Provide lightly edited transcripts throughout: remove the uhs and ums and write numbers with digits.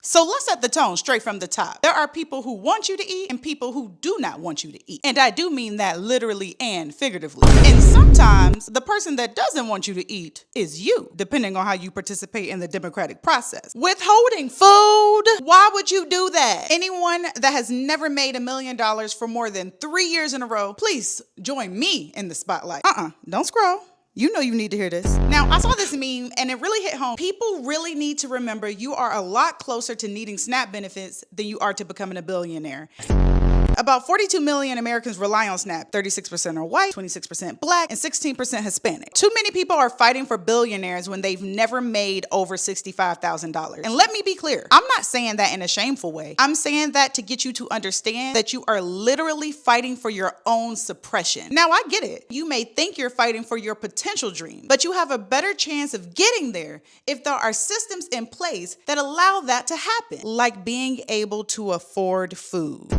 So let's set the tone straight from the top. There are people who want you to eat and people who do not want you to eat. And I do mean that literally and figuratively. And sometimes the person that doesn't want you to eat is you, depending on how you participate in the democratic process. Withholding food, why would you do that? Anyone that has never made $1 million for more than 3 years in a row, please join me in the spotlight. Don't scroll. You know you need to hear this. Now, I saw this meme and it really hit home. People really need to remember you are a lot closer to needing SNAP benefits than you are to becoming a billionaire. About 42 million Americans rely on SNAP. 36% are white, 26% black, and 16% Hispanic. Too many people are fighting for billionaires when they've never made over $65,000. And let me be clear, I'm not saying that in a shameful way. I'm saying that to get you to understand that you are literally fighting for your own suppression. Now, I get it. You may think you're fighting for your potential dream, but you have a better chance of getting there if there are systems in place that allow that to happen, like being able to afford food.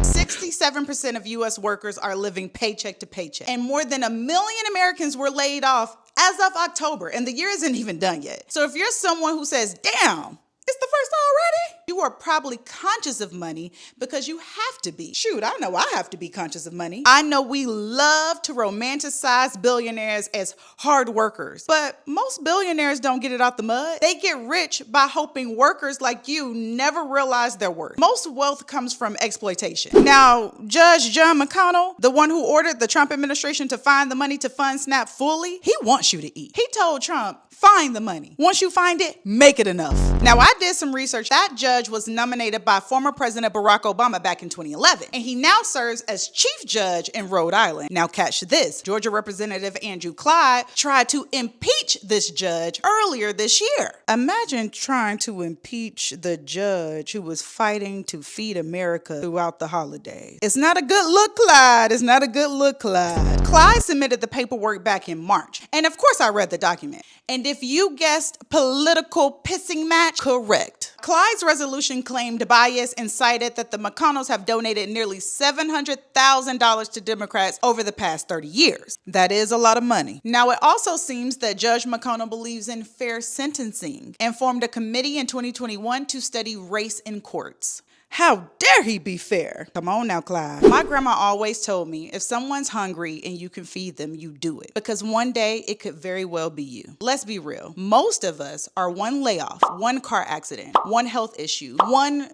67% of U.S. workers are living paycheck to paycheck, and more than 1 million Americans were laid off as of October, and the year isn't even done yet. So if you're someone who says, damn, it's the first already, you are probably conscious of money because you have to be. Shoot, I know I have to be conscious of money. I know we love to romanticize billionaires as hard workers, but most billionaires don't get it out the mud. They get rich by hoping workers like you never realize their worth. Most wealth comes from exploitation. Now, Judge John McConnell, the one who ordered the Trump administration to find the money to fund SNAP fully, he wants you to eat. He told Trump, find the money. Once you find it, make it enough. Now, I did some research. That judge was nominated by former President Barack Obama back in 2011, and he now serves as chief judge in Rhode Island. Now, catch this. Georgia Representative Andrew Clyde tried to impeach this judge earlier this year. Imagine trying to impeach the judge who was fighting to feed America throughout the holidays. It's not a good look, Clyde. It's not a good look, Clyde. Clyde submitted the paperwork back in March, and of course I read the document. And if you guessed political pissing match, correct. Clyde's resolution claimed bias and cited that the McConnells have donated nearly $700,000 to Democrats over the past 30 years. That is a lot of money. Now, it also seems that Judge McConnell believes in fair sentencing and formed a committee in 2021 to study race in courts. How dare he be fair? Come on now, Clyde. My grandma always told me, if someone's hungry and you can feed them, you do it. Because one day it could very well be you. Let's be real. Most of us are one layoff, one car accident, one health issue,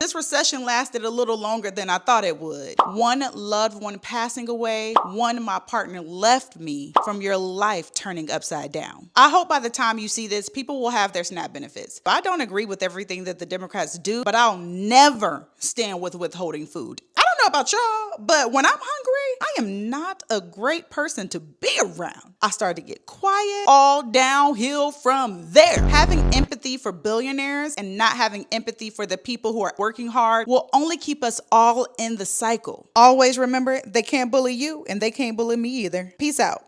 this recession lasted a little longer than I thought it would, one loved one passing away, one my partner left me, from your life turning upside down. I hope by the time you see this, people will have their SNAP benefits. I don't agree with everything that the Democrats do, but I'll never stand with withholding food. I don't know about y'all, but when I'm hungry, I am not a great person to be around. I started to get quiet, all downhill from there. Having empathy for billionaires and not having empathy for the people who are working hard will only keep us all in the cycle. Always remember, they can't bully you and they can't bully me either. Peace out.